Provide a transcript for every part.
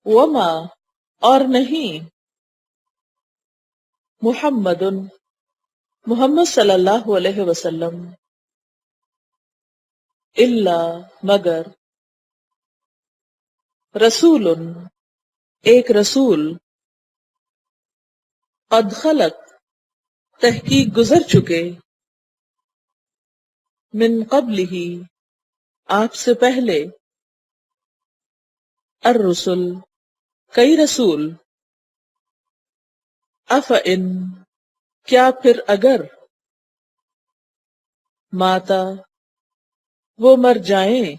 وما اور نہیں محمد محمد صلی اللہ علیہ وسلم الا مگر رسول ایک رسول قد خلت تحقیق گزر چکے من قبل ہی آپ سے پہلے الرسل کئی رسول افئن کیا پھر اگر ماتا وہ مر جائیں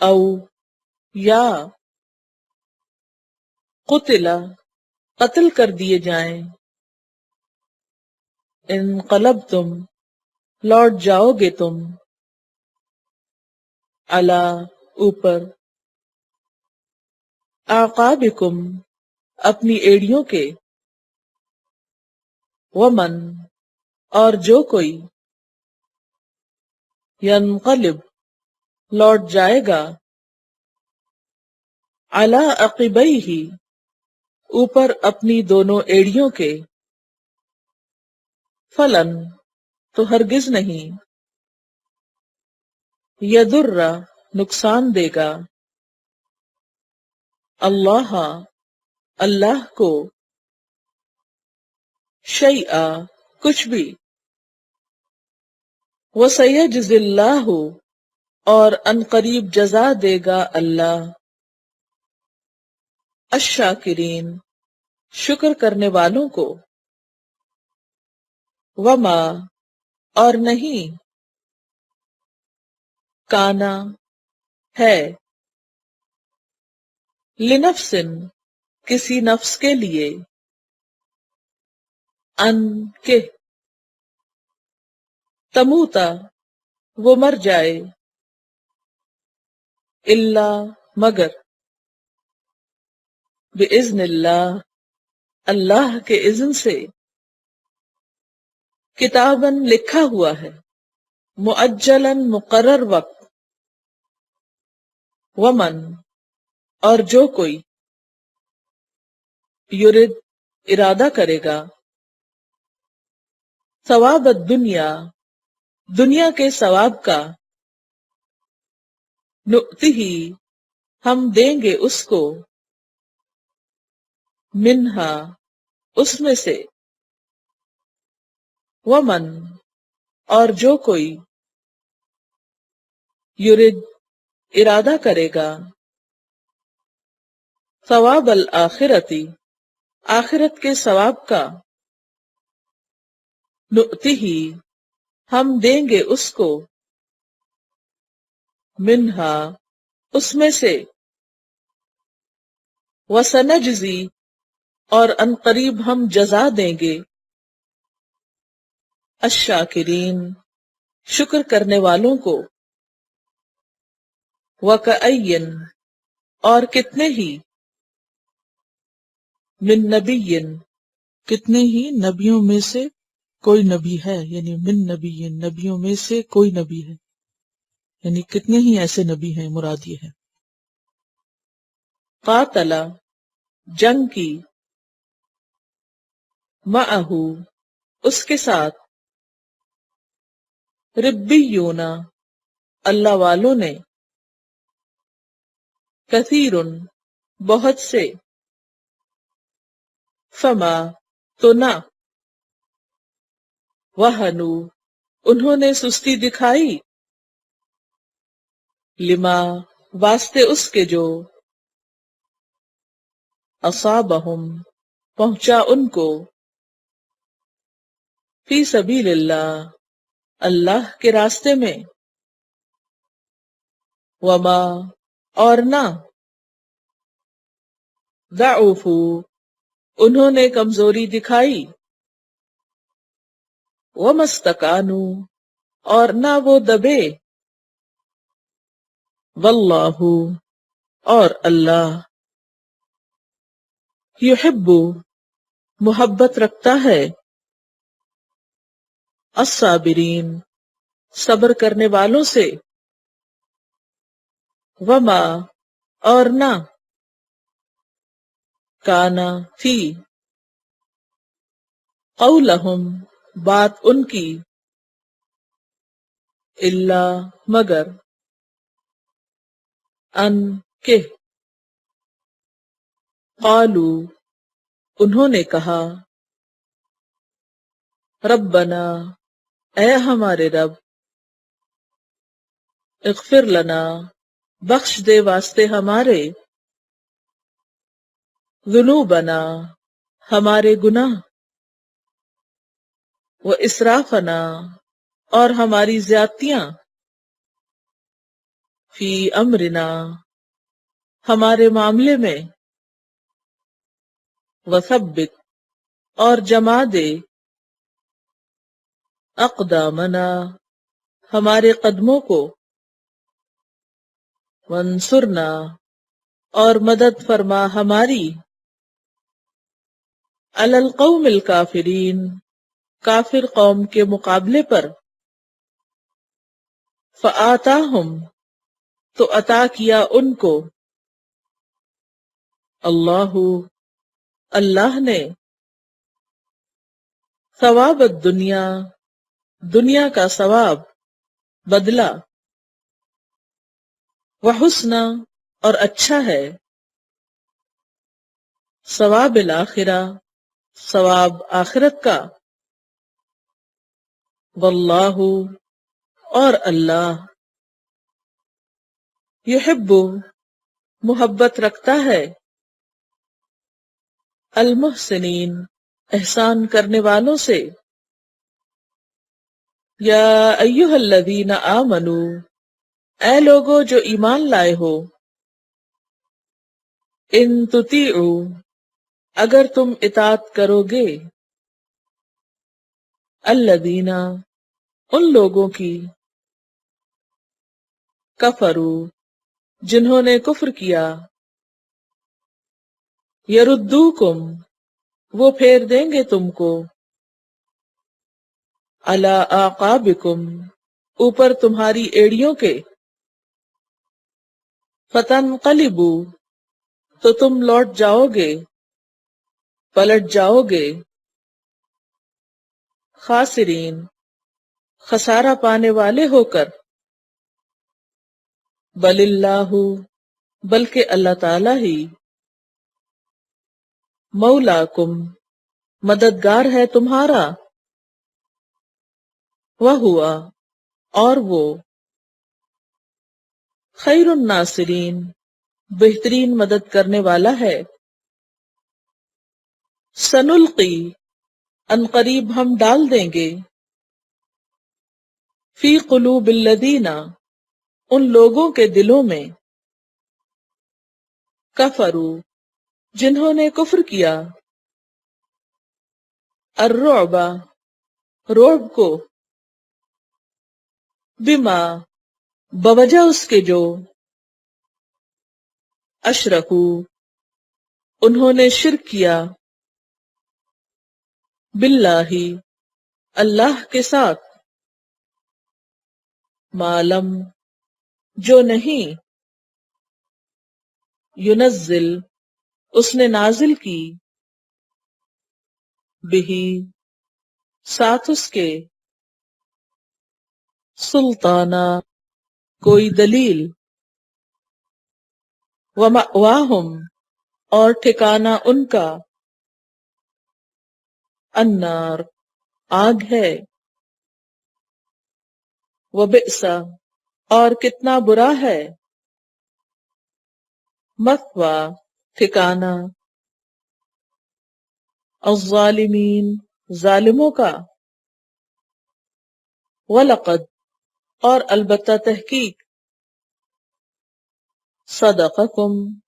او یا قتلا قتل کر دیے جائیں انقلبتم لوٹ جاؤ گے تم علی اوپر اعقابکم اپنی ایڑیوں کے ومن اور جو کوئی ینقلب لوٹ جائے گا علی عقبیہ اوپر اپنی دونوں ایڑیوں کے فلن تو ہرگز نہیں یضر نقصان دے گا اللہ اللہ کو شیئا کچھ بھی وسیجزی اللہ اور ان قریب جزا دے گا اللہ الشاکرین شکر کرنے والوں کو وما اور نہیں کانا ہے لنفس کسی نفس کے لیے ان کے تموتا وہ مر جائے الا مگر بِإِذْنِ اللہ اللہ کے اذن سے کتاباً لکھا ہوا ہے مؤجلاً مقرر وقت ومن اور جو کوئی یرد ارادہ کرے گا ثواب الدنیا دنیا کے ثواب کا نؤتہ ہم دیں گے اس کو منہا اس میں سے ومن اور جو کوئی یرد ارادہ کرے گا ثواب الآخرتی آخرت کے ثواب کا نؤتہ ہم دیں گے اس کو منہا اس میں سے وسنجزی اور ان قریب ہم جزا دیں گے الشاکرین شکر کرنے والوں کو وکأین اور کتنے ہی من نبی کتنے ہی نبیوں میں سے کوئی نبی ہے، یعنی من نبی نبیوں میں سے کوئی نبی ہے، یعنی کتنے ہی ایسے نبی ہیں مراد یہ ہے۔ قاتلا جنگ کی معہو اس کے ساتھ ربیون اللہ والوں نے کثیر بہت سے فما تو نہ وہنو انہوں نے سستی دکھائی لما واسطے اس کے جو اصابہم پہنچا ان کو فی سبیل اللہ اللہ کے راستے میں وما اور نہ ضعفو انہوں نے کمزوری دکھائی ومستکانو اور نہ وہ دبے واللہ اور اللہ یحب محبت رکھتا ہے الصابرین صبر کرنے والوں سے وما اور نہ کانا تھی قولہم بات ان کی الا مگر ان کہ قالو انہوں نے کہا ربنا اے ہمارے رب اغفر لنا بخش دے واسطے ہمارے ذنوبنا ہمارے گناہ و اسرافنا اور ہماری زیادتیاں فی امرنا ہمارے معاملے میں وثبت اور جما دے اقدامنا ہمارے قدموں کو وانصرنا اور مدد فرما ہماری علی القوم الکافرین کافر قوم کے مقابلے پر فآتاہم تو عطا کیا ان کو اللہ نے ثواب الدنیا دنیا کا ثواب بدلہ وحسن اور اچھا ہے ثواب الآخرہ ثواب آخرت کا واللہ اور اللہ یحب محبت رکھتا ہے المحسنین احسان کرنے والوں سے یا ایھا الذین آمنو اے لوگو جو ایمان لائے ہو ان تطیعوا اگر تم اطاعت کرو گے الذین ان لوگوں کی کفروا جنہوں نے کفر کیا یردوکم وہ پھیر دیں گے تم کو علی اعقابکم اوپر تمہاری ایڑیوں کے فتنقلبوا تو تم لوٹ جاؤ گے پلٹ جاؤ گے خاسرین خسارہ پانے والے ہو کر بل اللہ بلکہ اللہ تعالی ہی مولاکم مددگار ہے تمہارا وہوا اور وہ خیر الناصرین بہترین مدد کرنے والا ہے سنلقی ان قریب ہم ڈال دیں گے فی قلوب الذین ان لوگوں کے دلوں میں کفروا جنہوں نے کفر کیا الرعب رعب کو بما بوجہ اس کے جو اشرکو انہوں نے شرک کیا باللہ اللہ کے ساتھ معلم جو نہیں ینزل اس نے نازل کی بہی ساتھ اس کے سلطانہ کوئی دلیل ومأواہم اور ٹھکانہ ان کا النار آگ ہے وبئس اور کتنا برا ہے مثوی ٹھکانہ الظالمین ظالموں کا وَلَقَدْ اور البتہ تحقیق صدقکم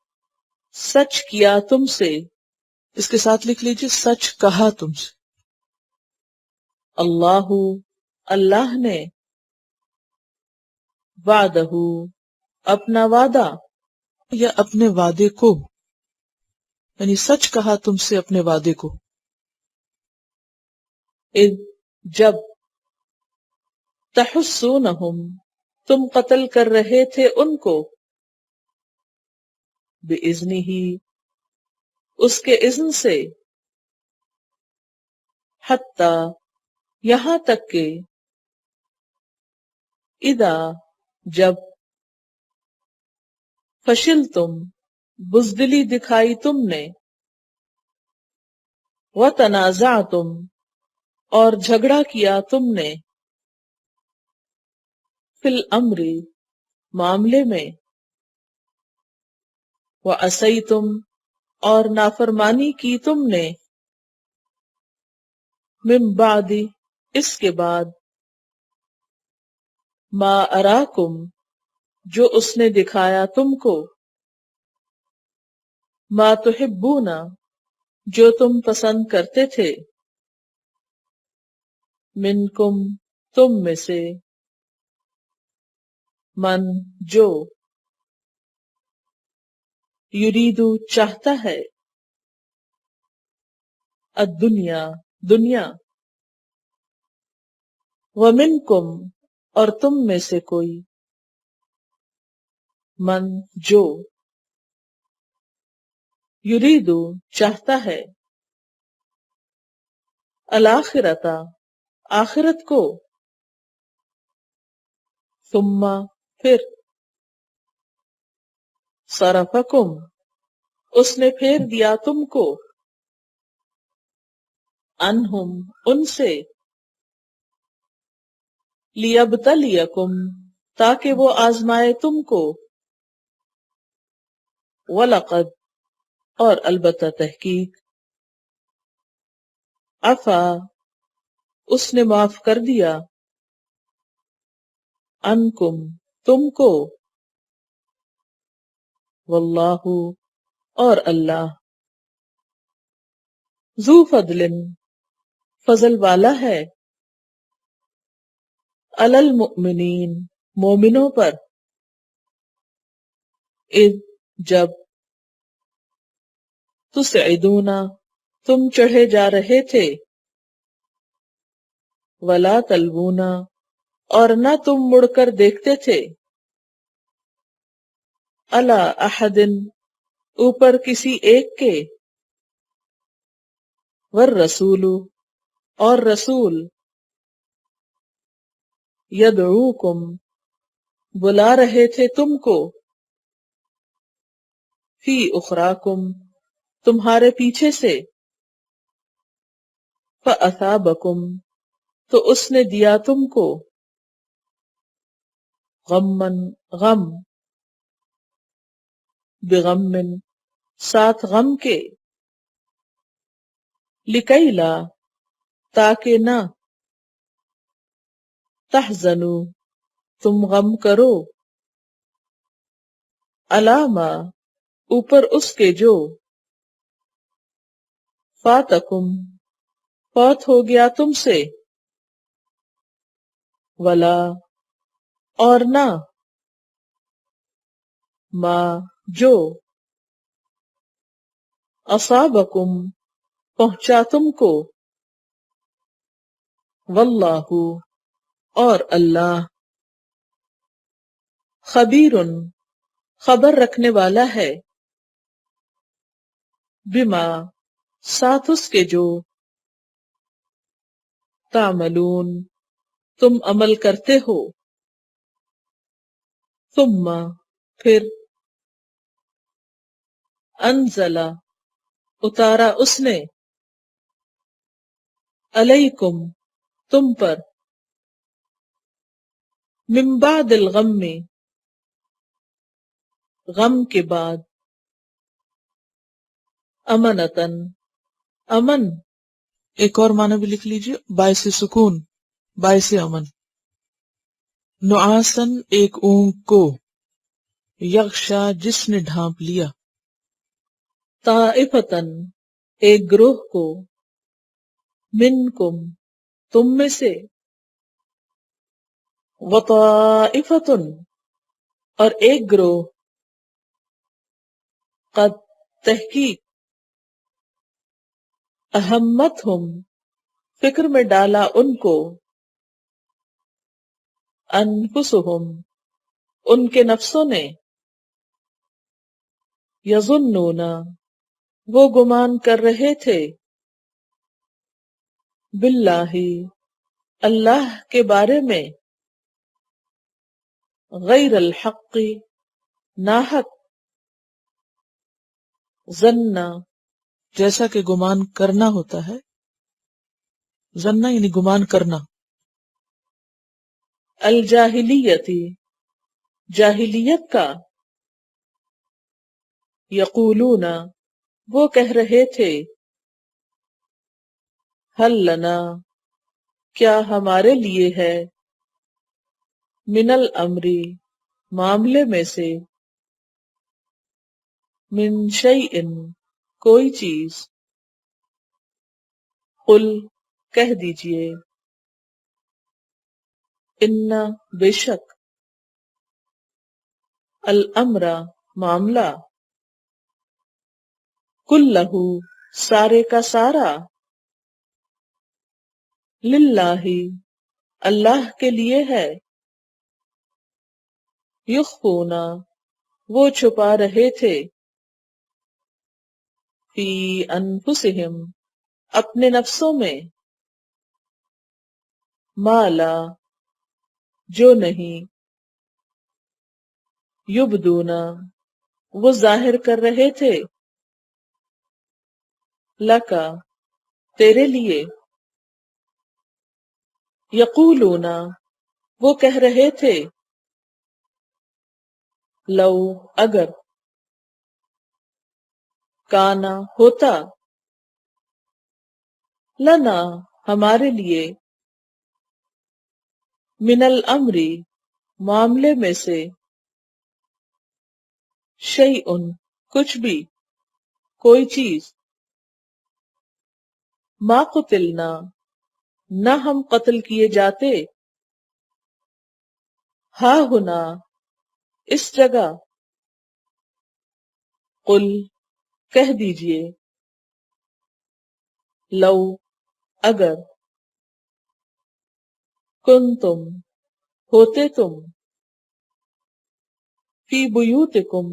سچ کیا تم سے اس کے ساتھ لکھ لیجیے سچ کہا تم سے اللہ نے وعدہ اپنا وعدہ یا اپنے وعدے کو یعنی سچ کہا تم سے اپنے وعدے کو اذ جب تحسونہم تم قتل کر رہے تھے ان کو بِإِذْنِهِ اس کے اذن سے، حتی یہاں تک کہ، اذا جب، فشلتم بزدلی دکھائی تم نے، وتنازعتم اور جھگڑا کیا تم نے، فی الامر معاملے میں، وعصیتم اور نافرمانی کی تم نے، من بعد اس کے بعد، ما اراکم جو اس نے دکھایا تم کو، ما تحبون جو تم پسند کرتے تھے، منکم تم میں سے، من جو، یریدو چاہتا ہے، الدنیا دنیا، ومنکم اور تم میں سے کوئی، من جو، یریدو چاہتا ہے، الآخرۃ آخرت کو، ثم پھر، صرفکم اس نے پھیر دیا تم کو، عنہم ان سے، لیبتلیکم تاکہ وہ آزمائے تم کو، وَلَقَدْ اور البتہ تحقیق، عفا اس نے معاف کر دیا، عنکم تم کو، واللہ اور اللہ، ذو فضل فضل والا ہے، علی المؤمنین مومنوں پر، اذ جب، تسعدون تم چڑھے جا رہے تھے، ولا تلوون اور نہ تم مڑ کر دیکھتے تھے، علی احد اوپر کسی ایک کے، والرسول اور رسول، یدعوکم بلا رہے تھے تم کو، فی اخراکم تمہارے پیچھے سے، فاصابکم تو اس نے دیا تم کو، غمن غم، بغم ساتھ غم کے، لکی لا تاکہ نہ، تحزنوا تم غم کرو، علی ما اوپر اس کے جو، فاتکم فوت ہو گیا تم سے، ولا اور نہ، ما جو، اصابکم پہنچا تم کو، واللہ اور اللہ، خبیر خبر رکھنے والا ہے، بما ساتھ اس کے جو، تعملون تم عمل کرتے ہو، ثم پھر، انزل اتارا اس نے، علیکم تم پر، من بعد الغم غم کے بعد، امنتن امن، ایک اور معنی بھی لکھ لیجئے، باعث سکون، باعث امن، نعاسن ایک اونگ کو، یغشا جس نے ڈھانپ لیا، طائفتن ایک گروہ کو، منکم تم میں سے، وطائفتن اور ایک گروہ، قد تحقیق، اہمتہم فکر میں ڈالا ان کو، انفسہم ان کے نفسوں نے، یظنون وہ گمان کر رہے تھے، باللہ اللہ کے بارے میں، غیر الحق ناحق، ظن جیسا کہ گمان کرنا ہوتا ہے، ظن یعنی گمان کرنا، الجاہلیتی جاہلیت کا، یقولون وہ کہہ رہے تھے، حل لنا کیا ہمارے لیے ہے، من الامر معاملے میں سے، من شیء کوئی چیز، قل کہہ دیجئے، ان بے شک، الامر معاملہ، کلہ سارے کا سارا، للہ اللہ کے لیے ہے، یخفون وہ چھپا رہے تھے، فی انفسہم اپنے نفسوں میں، ما لا جو نہیں، یبدون وہ ظاہر کر رہے تھے، لکا تیرے لیے، یقولون وہ کہہ رہے تھے، لو اگر، کانا ہوتا، لنا ہمارے لیے، من الامر معاملے میں سے، شیء کچھ بھی، کوئی چیز، ما قتلنا نہ ہم قتل کیے جاتے، ہا ہنا اس جگہ، قل کہہ دیجئے، لو اگر، کنتم ہوتے تم، فی بیوتکم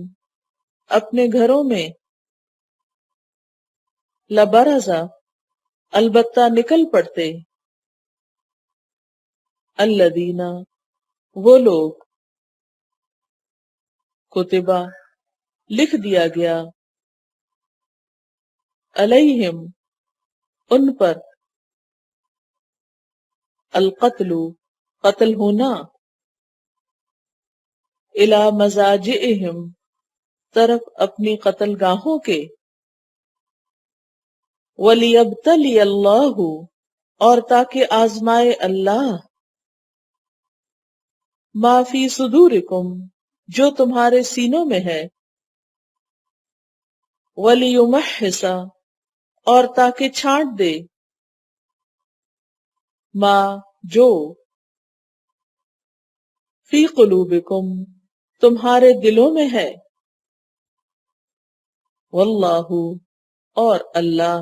اپنے گھروں میں، لبرزا البتہ نکل پڑتے، الذین وہ لوگ، کتبہ لکھ دیا گیا، علیہم ان پر، القتل قتل ہونا، الی مضاجعہم طرف اپنی قتل گاہوں کے، وَلِيَبْتَلِيَ اللَّهُ اور تاکہ آزمائے اللہ، ما فی صدورکم جو تمہارے سینوں میں ہے، وَلِيُمَحِّصَ اور تاکہ چھانٹ دے، ما جو، فی قلوبکم تمہارے دلوں میں ہے، واللہ اور اللہ،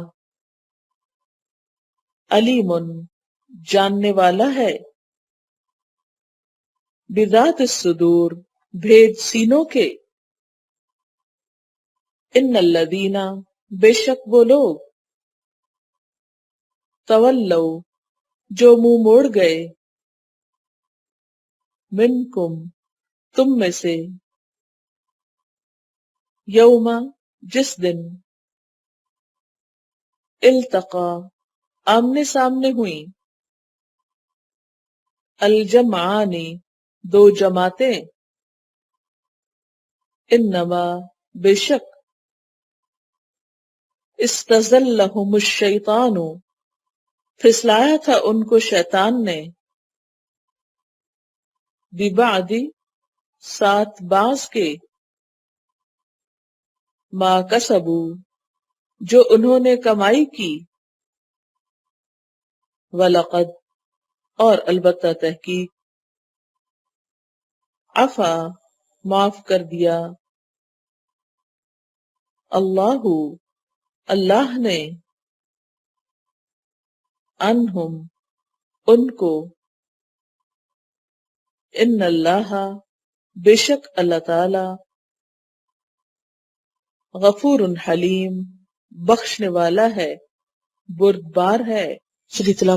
علیم جاننے والا ہے، بذات الصدور بھید سینوں کے، ان الذین بے شک وہ لوگ، تولوا جو منہ موڑ گئے، منکم تم میں سے، یوم جس دن، التقا آمنے سامنے ہوئیں، الجمعان دو جماعتیں، انما بے شک، استزلہم الشیطان پھسلایا تھا ان کو شیطان نے، ببعد ساتھ بعض کے، ما کسبو جو انہوں نے کمائی کی، وَلَقَدْ اور البتہ تحقیق، عفا معاف کر دیا، اللہ اللہ نے، عنہم ان کو، ان اللہ بے شک اللہ تعالی، غفور حلیم، بخشنے والا ہے، بردبار ہے۔ چلیے تلاوت